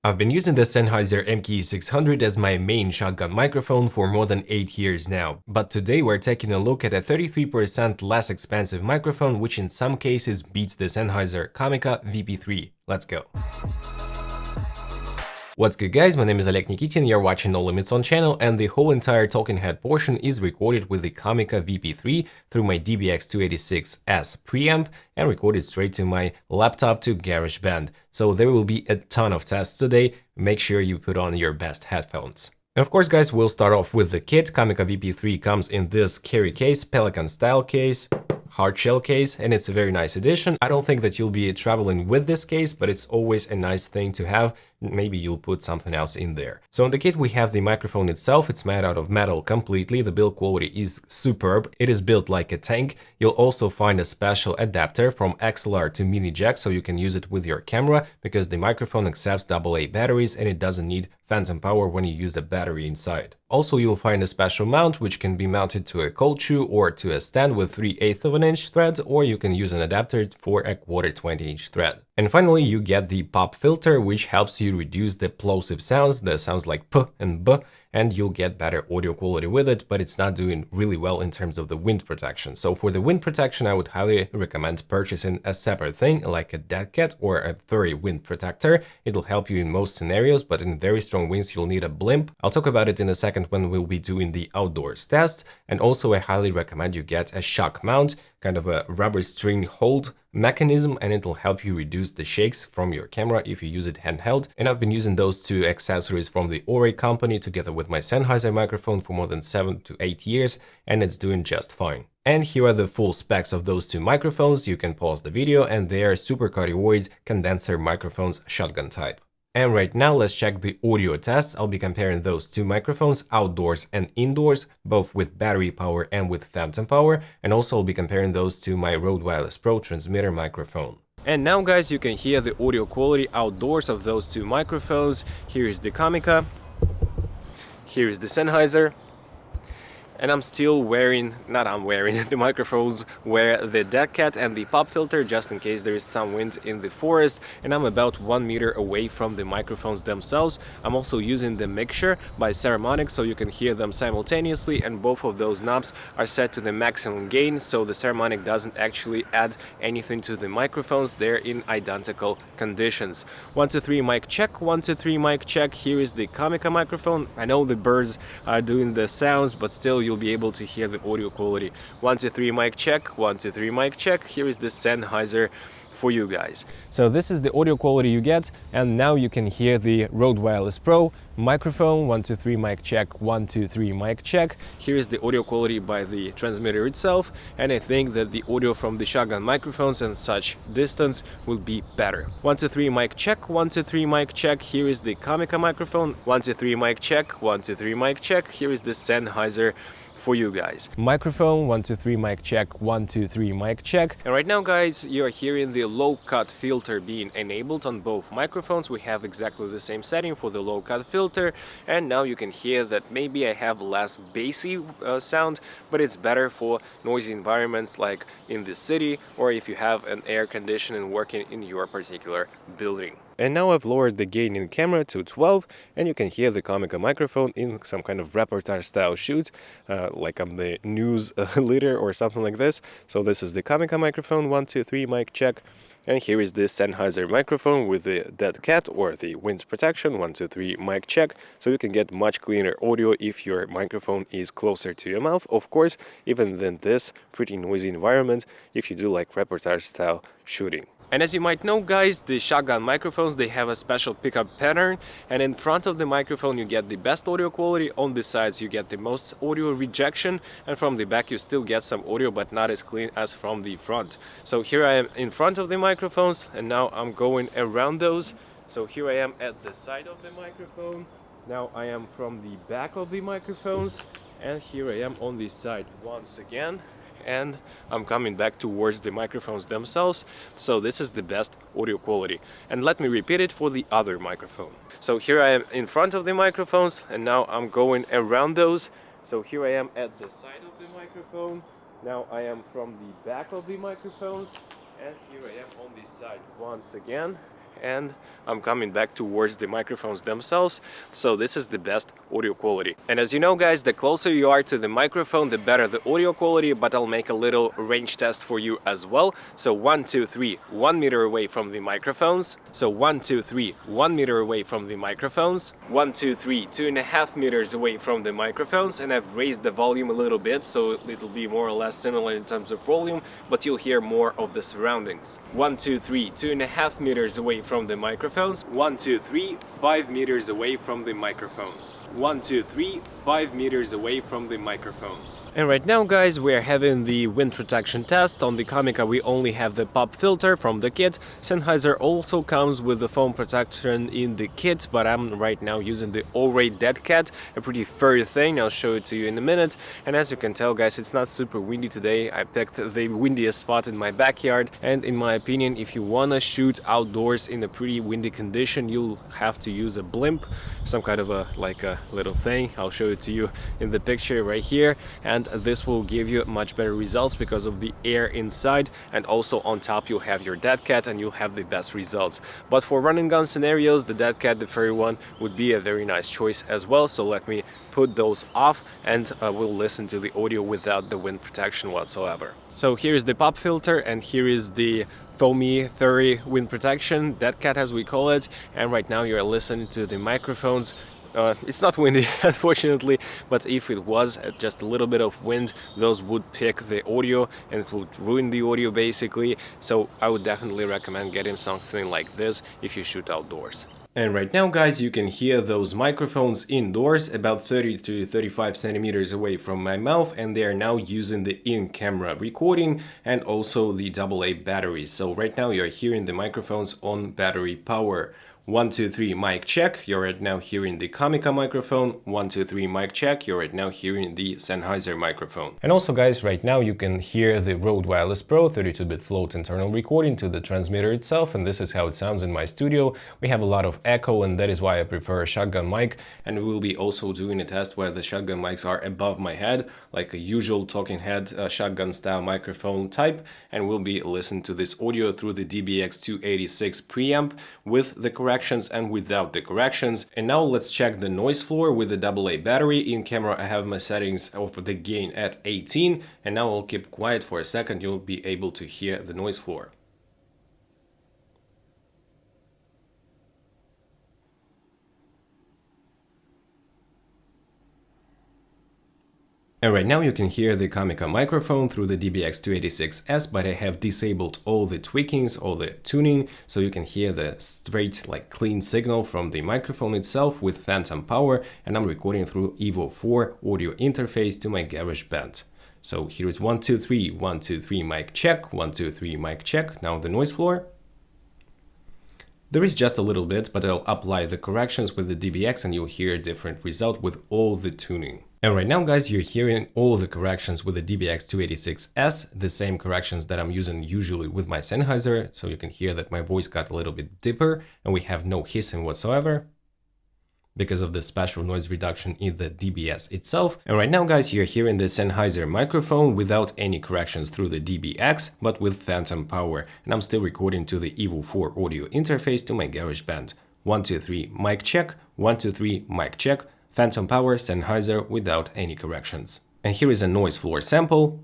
I've been using the Sennheiser MKE-600 as my main shotgun microphone for more than 8 years now, but today we're taking a look at a 33% less expensive microphone which in some cases beats the Sennheiser Comica VP3. Let's go! What's good guys, my name is Oleg Nikitin, you're watching No Limits on channel, and the whole entire talking head portion is recorded with the Comica VP3 through my DBX286S preamp and recorded straight to my laptop to GarageBand. So there will be a ton of tests today, make sure you put on your best headphones. And of course guys, we'll start off with the kit. Comica VP3 comes in this carry case, Pelican style case, hard shell case, and it's a very nice addition. I don't think that you'll be traveling with this case, but it's always a nice thing to have. Maybe you'll put something else in there. So in the kit we have the microphone itself. It's made out of metal completely. The build quality is superb. It is built like a tank. You'll also find a special adapter from XLR to mini jack so you can use it with your camera, because the microphone accepts AA batteries and it doesn't need phantom power when you use the battery inside. Also, you'll find a special mount which can be mounted to a cold shoe or to a stand with 3/8 of an inch thread, or you can use an adapter for a 1/4 20-inch thread. And finally, you get the pop filter, which helps you reduce the plosive sounds, the sounds like p and b, and you'll get better audio quality with it, but it's not doing really well in terms of the wind protection. So for the wind protection, I would highly recommend purchasing a separate thing like a dead cat or a furry wind protector. It'll help you in most scenarios, but in very strong winds, you'll need a blimp. I'll talk about it in a second when we'll be doing the outdoors test. And also I highly recommend you get a shock mount, kind of a rubber string hold mechanism, and it'll help you reduce the shakes from your camera if you use it handheld. And I've been using those two accessories from the Ore company together with my Sennheiser microphone for more than 7 to 8 years, and it's doing just fine. And here are the full specs of those two microphones. You can pause the video, and they are super cardioid condenser microphones, shotgun type. And right now, let's check the audio test. I'll be comparing those two microphones outdoors and indoors, both with battery power and with phantom power. And also I'll be comparing those to my Rode Wireless Pro transmitter microphone. And now guys, you can hear the audio quality outdoors of those two microphones. Here is the Comica, here is the Sennheiser. And I'm still wearing, the microphones wear the dead cat and the pop filter just in case there is some wind in the forest, and I'm about 1 meter away from the microphones themselves. I'm also using the mixture by Saramonic so you can hear them simultaneously, and both of those knobs are set to the maximum gain, so the Saramonic doesn't actually add anything to the microphones. They're in identical conditions. 1 2 3 mic check, 1 2 3 mic check. Here is the Comica microphone. I know the birds are doing the sounds, but still you'll be able to hear the audio quality. 1 2 3 mic check, 1 2 3 mic check. Here is the Sennheiser for you guys. So this is the audio quality you get, and now you can hear the Rode Wireless Pro microphone. 1 2 3 mic check, 1 2 3 mic check. Here is the audio quality by the transmitter itself, and I think that the audio from the shotgun microphones and such distance will be better. 1 2 3 mic check, 1 2 3 mic check. Here is the Comica microphone. 1 2 3 mic check, 1 2 3 mic check. Here is the Sennheiser for you guys. Microphone, 1 2 3 mic check, 1 2 3 mic check. And right now guys, you are hearing the low cut filter being enabled on both microphones. We have exactly the same setting for the low cut filter, and now you can hear that maybe I have less bassy sound, but it's better for noisy environments like in the city, or if you have an air conditioning working in your particular building. And now I've lowered the gain in camera to 12, and you can hear the Comica microphone in some kind of reportage style shoot, like I'm the news leader or something like this. So this is the Comica microphone, 1 2 3 mic check. And here is the Sennheiser microphone with the dead cat or the wind protection, 1 2 3 mic check. So you can get much cleaner audio if your microphone is closer to your mouth, of course, even than this pretty noisy environment if you do like reportage style shooting. And as you might know guys, the shotgun microphones, they have a special pickup pattern, and in front of the microphone you get the best audio quality, on the sides you get the most audio rejection, and from the back you still get some audio but not as clean as from the front. So here I am in front of the microphones, and now I'm going around those. So here I am at the side of the microphone, now I am from the back of the microphones, and here I am on this side once again. And I'm coming back towards the microphones themselves, so this is the best audio quality. And let me repeat it for the other microphone. So here I am in front of the microphones, and now I'm going around those. So here I am at the side of the microphone, now I am from the back of the microphones, and here I am on this side once again. and I'm coming back towards the microphones themselves, so this is the best audio quality. And as you know guys, the closer you are to the microphone, the better the audio quality, but I'll make a little range test for you as well. So 1, 2, 3, 1 meter away from the microphones. So 1, 2, 3, 1 meter away from the microphones. 1, 2, 3, 2.5 meters away from the microphones, and I've raised the volume a little bit, so it'll be more or less similar in terms of volume, but you'll hear more of the surroundings. 1, 2, 3, 2.5 meters away from the microphones. 1, 2, 3, 5 meters away from the microphones. 1, 2, 3, 5 meters away from the microphones. And right now guys, we're having the wind protection test. On the Comica we only have the pop filter from the kit. Sennheiser also comes with the foam protection in the kit, but I'm right now using the All-Ray Dead Cat, a pretty furry thing. I'll show it to you in a minute. And as you can tell guys, it's not super windy today. I picked the windiest spot in my backyard, and in my opinion, if you wanna shoot outdoors in a pretty windy condition, you'll have to use a blimp, some kind of a little thing. I'll show it to you in the picture right here, and this will give you much better results because of the air inside, and also on top you'll have your dead cat and you'll have the best results. But for run and gun scenarios, the dead cat, the furry one, would be a very nice choice as well. So let me put those off, and we'll listen to the audio without the wind protection whatsoever. So here's the pop filter, and here is the foamy, furry wind protection, dead cat as we call it, and right now you're listening to the microphones. It's not windy unfortunately, but if it was just a little bit of wind, those would pick the audio and it would ruin the audio basically. So I would definitely recommend getting something like this if you shoot outdoors. And right now guys, you can hear those microphones indoors about 30 to 35 centimeters away from my mouth, and they are now using the in-camera recording and also the AA battery. So right now you're hearing the microphones on battery power. 1, 2, 3, mic check. You're right now hearing the Comica microphone. 1, 2, 3, mic check. You're right now hearing the Sennheiser microphone. And also guys, right now you can hear the Rode Wireless Pro 32-bit float internal recording to the transmitter itself, and this is how it sounds in my studio. We have a lot of echo, and that is why I prefer a shotgun mic, and we will be also doing a test where the shotgun mics are above my head, like a usual talking head shotgun style microphone type, and we'll be listening to this audio through the DBX286 preamp with the correct and without the corrections. And now let's check the noise floor with the AA battery. In camera I have my settings of the gain at 18, and now I'll keep quiet for a second. You'll be able to hear the noise floor. And right now you can hear the Comica microphone through the DBX286S, but I have disabled all the tweakings, all the tuning, so you can hear the straight, clean signal from the microphone itself with phantom power, and I'm recording through Evo 4 audio interface to my GarageBand. So here is 1, 2, 3, 1, 2, 3, mic check, 1, 2, 3, mic check. Now the noise floor. There is just a little bit, but I'll apply the corrections with the DBX and you'll hear a different result with all the tuning. And right now guys, you're hearing all the corrections with the DBX286S, the same corrections that I'm using usually with my Sennheiser, so you can hear that my voice got a little bit deeper and we have no hissing whatsoever because of the special noise reduction in the DBS itself. And right now guys, you're hearing the Sennheiser microphone without any corrections through the DBX, but with phantom power, and I'm still recording to the Evo 4 audio interface to my GarageBand. 1, 2, 3, mic check, 1, 2, 3, mic check. Phantom power, Sennheiser without any corrections. And here is a noise floor sample.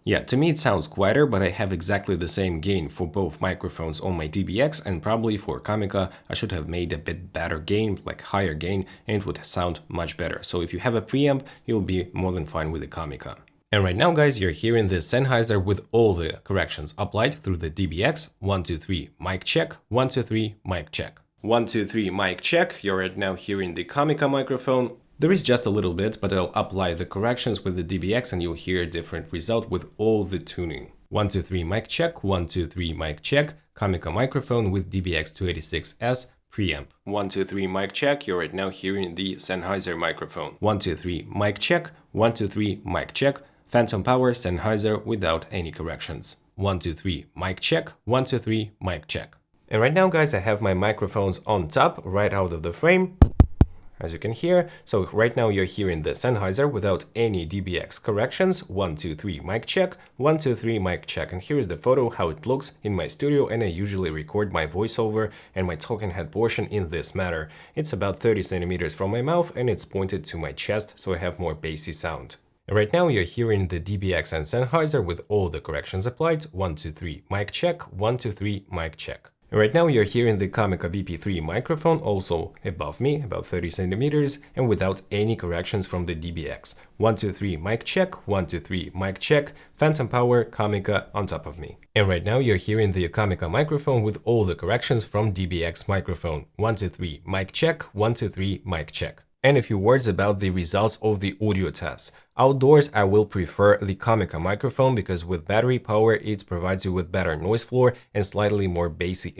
Yeah, to me it sounds quieter, but I have exactly the same gain for both microphones on my DBX, and probably for Comica I should have made a bit better gain, higher gain, and it would sound much better. So if you have a preamp, you'll be more than fine with the Comica. And right now guys, you're hearing the Sennheiser with all the corrections applied through the DBX. 1, 2, 3, mic check, 1, 2, 3, mic check. 1, 2, 3, mic check. You're right now hearing the Comica microphone. There is just a little bit, but I'll apply the corrections with the DBX and you'll hear a different result with all the tuning. 1, 2, 3, mic check. 1, 2, 3, mic check. Comica microphone with DBX286S preamp. 1, 2, 3, mic check. You're right now hearing the Sennheiser microphone. 1, 2, 3, mic check. 1, 2, 3, mic check. Phantom power, Sennheiser without any corrections. 1, 2, 3, mic check. 1, 2, 3, mic check. And right now guys, I have my microphones on top, right out of the frame. as you can hear. So right now you're hearing the Sennheiser without any DBX corrections. 1, 2, 3, mic check. 1, 2, 3, mic check. And here is the photo how it looks in my studio, and I usually record my voiceover and my talking head portion in this manner. It's about 30 centimeters from my mouth and it's pointed to my chest, so I have more bassy sound. Right now you're hearing the DBX and Sennheiser with all the corrections applied. 1, 2, 3, mic check. 1, 2, 3, mic check. Right now you're hearing the Comica VP3 microphone also above me, about 30 centimeters, and without any corrections from the DBX. 1, 2, 3, mic check. 1, 2, 3, mic check. Phantom power, Comica on top of me. And right now you're hearing the Comica microphone with all the corrections from DBX microphone. 1, 2, 3, mic check. 1, 2, 3, mic check. And a few words about the results of the audio tests. Outdoors, I will prefer the Comica microphone because with battery power, it provides you with better noise floor and slightly more bassy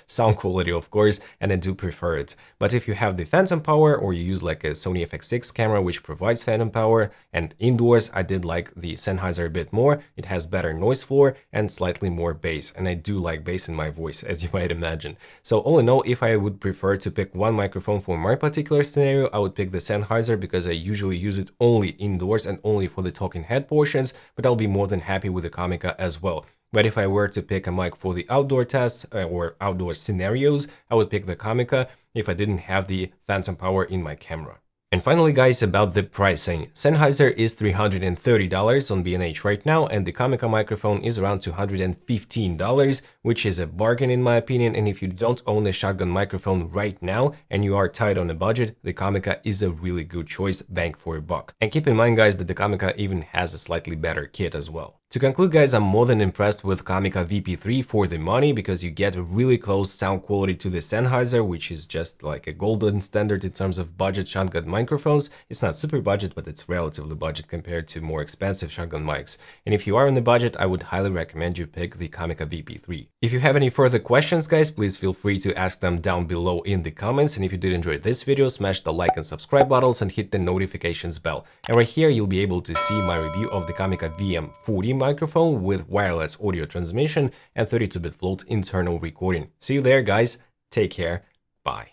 sound quality, of course, and I do prefer it. But if you have the phantom power or you use like a Sony FX6 camera, which provides phantom power, and indoors, I did like the Sennheiser a bit more. It has better noise floor and slightly more bass, and I do like bass in my voice, as you might imagine. So all in all, if I would prefer to pick one microphone for my particular scenario, I would pick the Sennheiser because I usually use it only indoors and only for the talking head portions, but I'll be more than happy with the Comica as well. But if I were to pick a mic for the outdoor tests or outdoor scenarios, I would pick the Comica if I didn't have the phantom power in my camera. And finally, guys, about the pricing. Sennheiser is $330 on B&H right now, and the Comica microphone is around $215, which is a bargain in my opinion. And if you don't own a shotgun microphone right now and you are tight on a budget, the Comica is a really good choice, bang for a buck. And keep in mind, guys, that the Comica even has a slightly better kit as well. To conclude, guys, I'm more than impressed with Comica VP3 for the money because you get really close sound quality to the Sennheiser, which is just like a golden standard in terms of budget shotgun microphones. It's not super budget, but it's relatively budget compared to more expensive shotgun mics. And if you are on the budget, I would highly recommend you pick the Comica VP3. If you have any further questions, guys, please feel free to ask them down below in the comments. And if you did enjoy this video, smash the like and subscribe buttons and hit the notifications bell. And right here, you'll be able to see my review of the Comica VM40 microphone with wireless audio transmission and 32-bit float internal recording. See you there, guys. Take care. Bye.